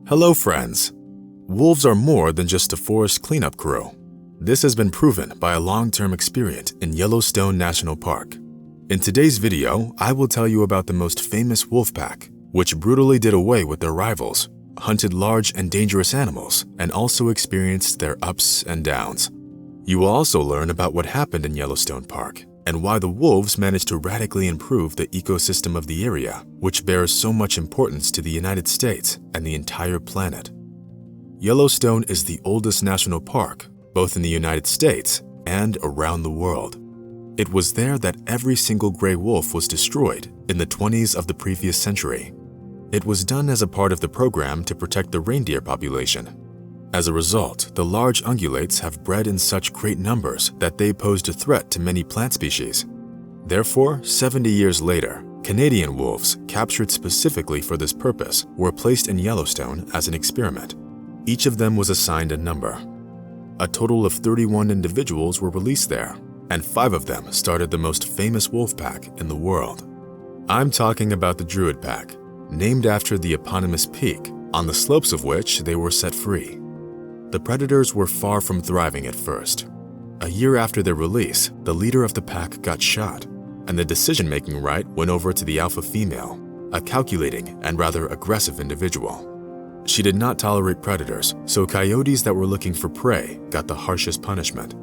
Hello friends! Wolves are more than just a forest cleanup crew. This has been proven by a long-term experience in Yellowstone National Park. In today's video, I will tell you about the most famous wolf pack, which brutally did away with their rivals, hunted large and dangerous animals, and also experienced their ups and downs. You will also learn about what happened in Yellowstone Park and why the wolves managed to radically improve the ecosystem of the area, which bears so much importance to the United States and the entire planet. Yellowstone is the oldest national park, both in the United States and around the world. It was there that every single gray wolf was destroyed in the 20s of the previous century. It was done as a part of the program to protect the reindeer population. As a result, the large ungulates have bred in such great numbers that they posed a threat to many plant species. Therefore, 70 years later, Canadian wolves, captured specifically for this purpose, were placed in Yellowstone as an experiment. Each of them was assigned a number. A total of 31 individuals were released there, and 5 of them started the most famous wolf pack in the world. I'm talking about the Druid pack, named after the eponymous peak, on the slopes of which they were set free. The predators were far from thriving at first. A year after their release, the leader of the pack got shot, and the decision-making right went over to the alpha female, a calculating and rather aggressive individual. She did not tolerate predators, so coyotes that were looking for prey got the harshest punishment.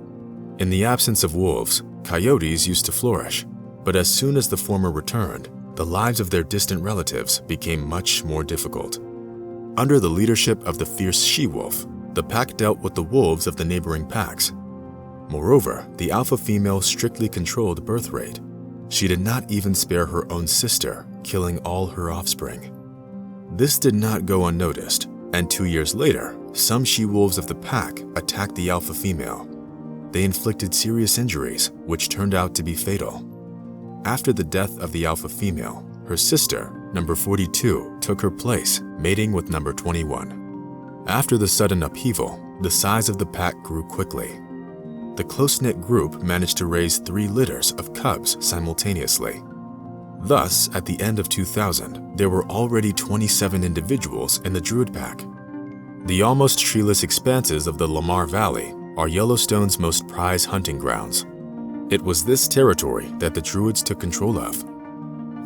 In the absence of wolves, coyotes used to flourish, but as soon as the former returned, the lives of their distant relatives became much more difficult. Under the leadership of the fierce she-wolf, the pack dealt with the wolves of the neighboring packs. Moreover, the alpha female strictly controlled birth rate. She did not even spare her own sister, killing all her offspring. This did not go unnoticed, and 2 years later, some she-wolves of the pack attacked the alpha female. They inflicted serious injuries, which turned out to be fatal. After the death of the alpha female, her sister, number 42, took her place, mating with number 21. After the sudden upheaval, the size of the pack grew quickly. The close-knit group managed to raise 3 litters of cubs simultaneously. Thus, at the end of 2000, there were already 27 individuals in the Druid pack. The almost treeless expanses of the Lamar Valley are Yellowstone's most prized hunting grounds. It was this territory that the Druids took control of.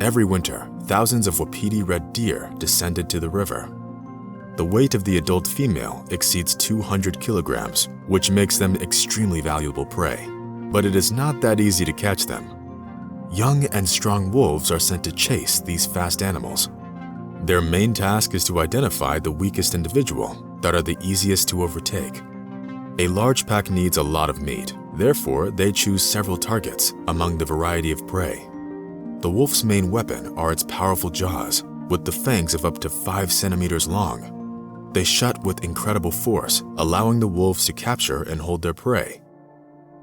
Every winter, thousands of wapiti red deer descended to the river. The weight of the adult female exceeds 200 kilograms, which makes them extremely valuable prey. But it is not that easy to catch them. Young and strong wolves are sent to chase these fast animals. Their main task is to identify the weakest individual that are the easiest to overtake. A large pack needs a lot of meat, therefore they choose several targets among the variety of prey. The wolf's main weapon are its powerful jaws, with the fangs of up to 5 centimeters long. They shut with incredible force, allowing the wolves to capture and hold their prey.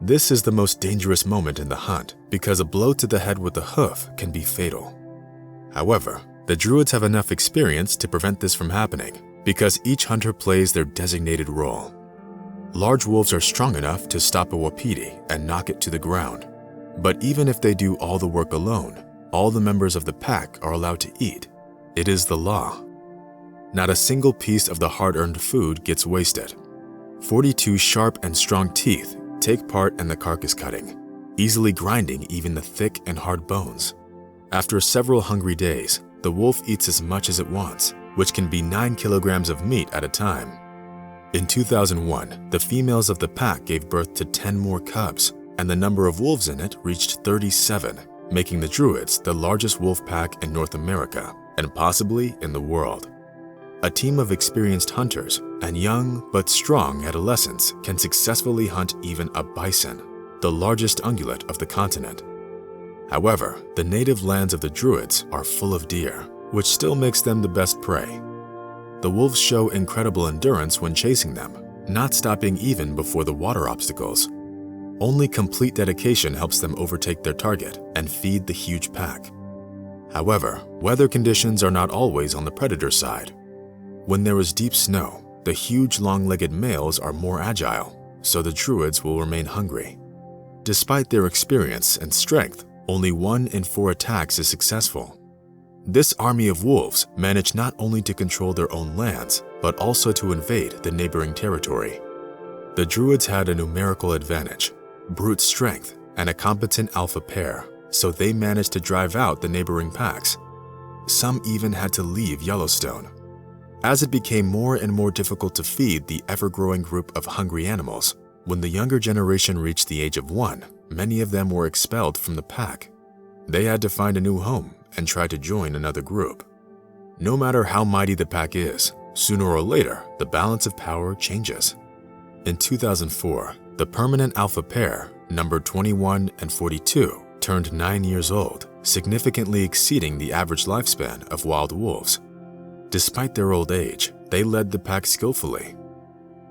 This is the most dangerous moment in the hunt because a blow to the head with a hoof can be fatal. However, the Druids have enough experience to prevent this from happening because each hunter plays their designated role. Large wolves are strong enough to stop a wapiti and knock it to the ground. But even if they do all the work alone, all the members of the pack are allowed to eat. It is the law. Not a single piece of the hard-earned food gets wasted. 42 sharp and strong teeth take part in the carcass cutting, easily grinding even the thick and hard bones. After several hungry days, the wolf eats as much as it wants, which can be 9 kilograms of meat at a time. In 2001, the females of the pack gave birth to 10 more cubs, and the number of wolves in it reached 37, making the Druids the largest wolf pack in North America, and possibly in the world. A team of experienced hunters and young but strong adolescents can successfully hunt even a bison, the largest ungulate of the continent. However, the native lands of the Druids are full of deer, which still makes them the best prey. The wolves show incredible endurance when chasing them, not stopping even before the water obstacles. Only complete dedication helps them overtake their target and feed the huge pack. However, weather conditions are not always on the predator side. When there is deep snow, the huge long-legged males are more agile, so the Druids will remain hungry. Despite their experience and strength, only 1 in 4 attacks is successful. This army of wolves managed not only to control their own lands, but also to invade the neighboring territory. The Druids had a numerical advantage, brute strength, and a competent alpha pair, so they managed to drive out the neighboring packs. Some even had to leave Yellowstone. As it became more and more difficult to feed the ever-growing group of hungry animals, when the younger generation reached the age of 1, many of them were expelled from the pack. They had to find a new home and try to join another group. No matter how mighty the pack is, sooner or later, the balance of power changes. In 2004, the permanent alpha pair, numbered 21 and 42, turned 9 years old, significantly exceeding the average lifespan of wild wolves. Despite their old age, they led the pack skillfully.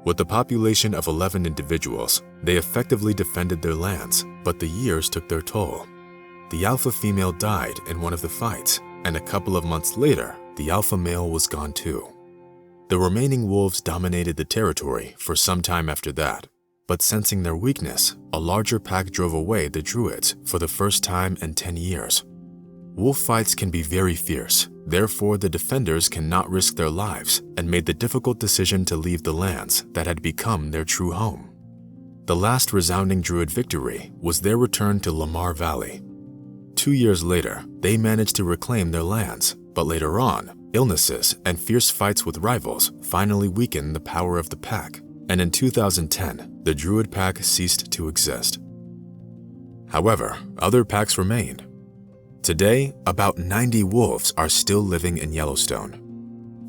With a population of 11 individuals, they effectively defended their lands, but the years took their toll. The alpha female died in one of the fights, and a couple of months later, the alpha male was gone too. The remaining wolves dominated the territory for some time after that, but sensing their weakness, a larger pack drove away the Druids for the first time in 10 years. Wolf fights can be very fierce, therefore the defenders cannot risk their lives and made the difficult decision to leave the lands that had become their true home. The last resounding Druid victory was their return to Lamar Valley. 2 years later, they managed to reclaim their lands, but later on, illnesses and fierce fights with rivals finally weakened the power of the pack, and in 2010, the Druid pack ceased to exist. However, other packs remained. Today, about 90 wolves are still living in Yellowstone.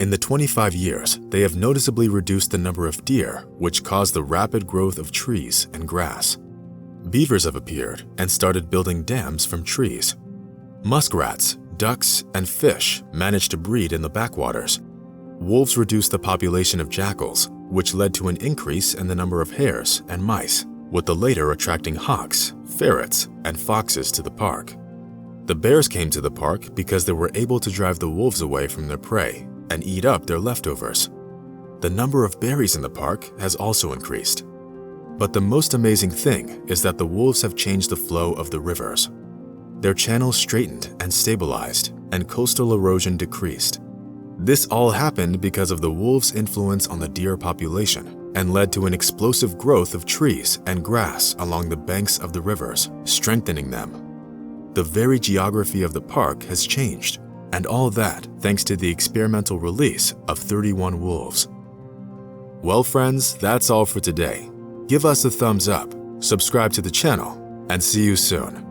In the 25 years, they have noticeably reduced the number of deer, which caused the rapid growth of trees and grass. Beavers have appeared and started building dams from trees. Muskrats, ducks, and fish managed to breed in the backwaters. Wolves reduced the population of jackals, which led to an increase in the number of hares and mice, with the latter attracting hawks, ferrets, and foxes to the park. The bears came to the park because they were able to drive the wolves away from their prey and eat up their leftovers. The number of berries in the park has also increased. But the most amazing thing is that the wolves have changed the flow of the rivers. Their channels straightened and stabilized, and coastal erosion decreased. This all happened because of the wolves' influence on the deer population and led to an explosive growth of trees and grass along the banks of the rivers, strengthening them. The very geography of the park has changed, and all that thanks to the experimental release of 31 wolves. Well friends, that's all for today. Give us a thumbs up, subscribe to the channel, and see you soon.